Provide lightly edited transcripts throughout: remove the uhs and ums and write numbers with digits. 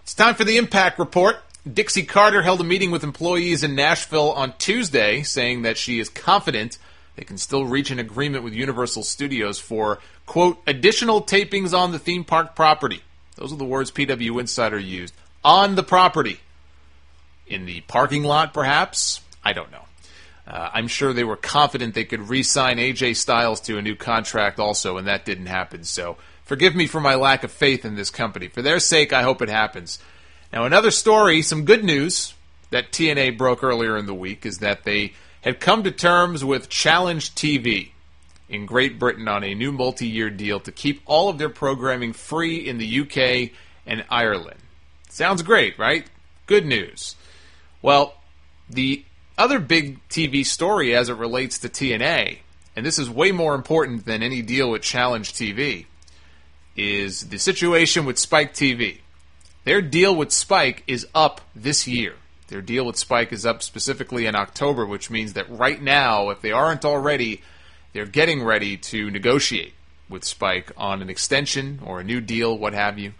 It's time for the Impact Report. Dixie Carter held a meeting with employees in Nashville on Tuesday, saying that she is confident they can still reach an agreement with Universal Studios for, quote, additional tapings on the theme park property. Those are the words PW Insider used. On the property. In the parking lot, perhaps? I don't know. I'm sure they were confident they could re-sign AJ Styles to a new contract also, and that didn't happen. So forgive me for my lack of faith in this company. For their sake, I hope it happens. Now, another story, some good news that TNA broke earlier in the week is that they had come to terms with Challenge TV in Great Britain on a new multi-year deal to keep all of their programming free in the UK and Ireland. Sounds great, right? Good news. Well, the other big TV story as it relates to TNA, and this is way more important than any deal with Challenge TV, is the situation with Spike TV. Their deal with Spike is up this year. Their deal with Spike is up specifically in October, which means that right now, if they aren't already, they're getting ready to negotiate with Spike on an extension or a new deal, what have you.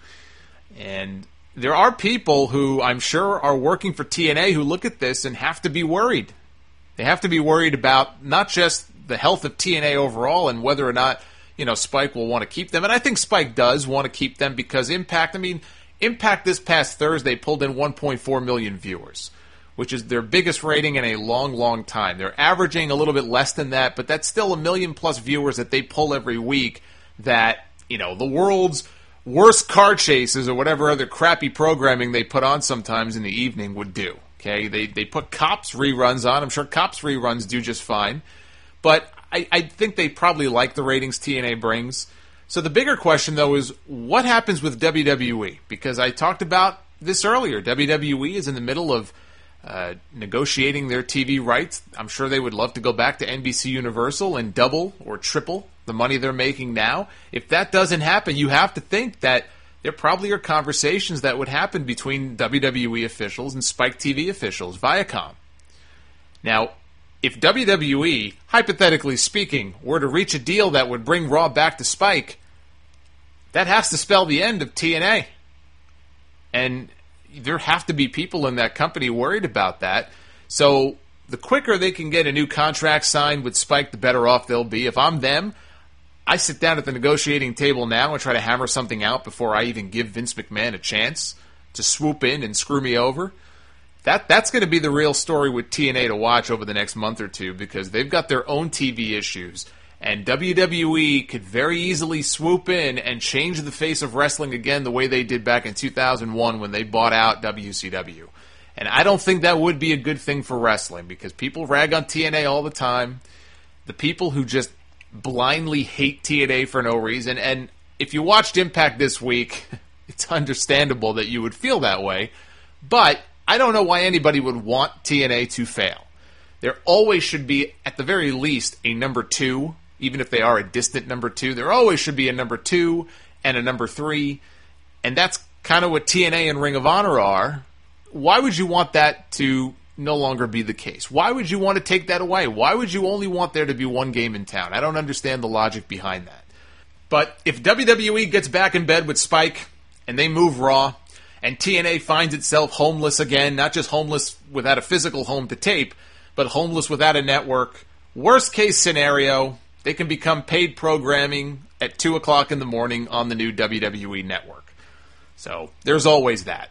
And there are people who I'm sure are working for TNA who look at this and have to be worried. They have to be worried about not just the health of TNA overall and whether or not, Spike will want to keep them. And I think Spike does want to keep them because Impact this past Thursday pulled in 1.4 million viewers, which is their biggest rating in a long, long time. They're averaging a little bit less than that, but that's still 1 million plus viewers that they pull every week that, the world's worst car chases or whatever other crappy programming they put on sometimes in the evening would do. Okay, they put Cops reruns on. I'm sure Cops reruns do just fine. But I think they probably like the ratings TNA brings. So the bigger question, though, is what happens with WWE? Because I talked about this earlier. WWE is in the middle of negotiating their TV rights. I'm sure they would love to go back to NBC Universal and double or triple the money they're making now. If that doesn't happen, you have to think that there probably are conversations that would happen between WWE officials and Spike TV officials, Viacom. Now, if WWE, hypothetically speaking, were to reach a deal that would bring Raw back to Spike, that has to spell the end of TNA. And there have to be people in that company worried about that. So the quicker they can get a new contract signed with Spike, the better off they'll be. If I'm them, I sit down at the negotiating table now and try to hammer something out before I even give Vince McMahon a chance to swoop in and screw me over. That's going to be the real story with TNA to watch over the next month or two because they've got their own TV issues. And WWE could very easily swoop in and change the face of wrestling again the way they did back in 2001 when they bought out WCW. And I don't think that would be a good thing for wrestling because people rag on TNA all the time. The people who just blindly hate TNA for no reason. And if you watched Impact this week, it's understandable that you would feel that way. But I don't know why anybody would want TNA to fail. There always should be, at the very least, a number 2. Even if they are a distant number 2, there always should be a number 2 and a number 3. And that's kind of what TNA and Ring of Honor are. Why would you want that to no longer be the case? Why would you want to take that away? Why would you only want there to be one game in town? I don't understand the logic behind that. But if WWE gets back in bed with Spike and they move Raw, and TNA finds itself homeless again, not just homeless without a physical home to tape, but homeless without a network, worst case scenario, they can become paid programming at 2 o'clock in the morning on the new WWE network. So there's always that.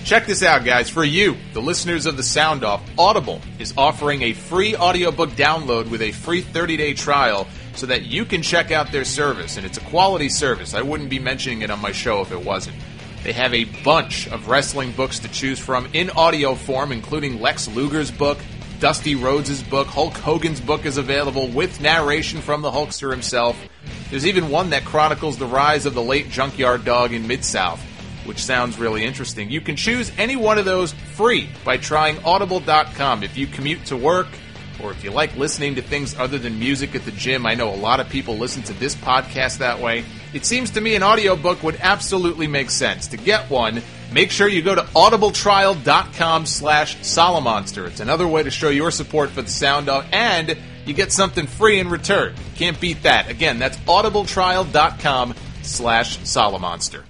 Check this out, guys. For you, the listeners of the Sound Off, Audible is offering a free audiobook download with a free 30-day trial so that you can check out their service. And it's a quality service. I wouldn't be mentioning it on my show if it wasn't. They have a bunch of wrestling books to choose from in audio form, including Lex Luger's book, Dusty Rhodes' book, Hulk Hogan's book is available with narration from the Hulkster himself. There's even one that chronicles the rise of the late Junkyard Dog in Mid-South, which sounds really interesting. You can choose any one of those free by trying Audible.com. If you commute to work, or if you like listening to things other than music at the gym, I know a lot of people listen to this podcast that way. It seems to me an audiobook would absolutely make sense. To get one, make sure you go to audibletrial.com/Solomonster. It's another way to show your support for the Sound Off, and you get something free in return. You can't beat that. Again, that's audibletrial.com/Solomonster.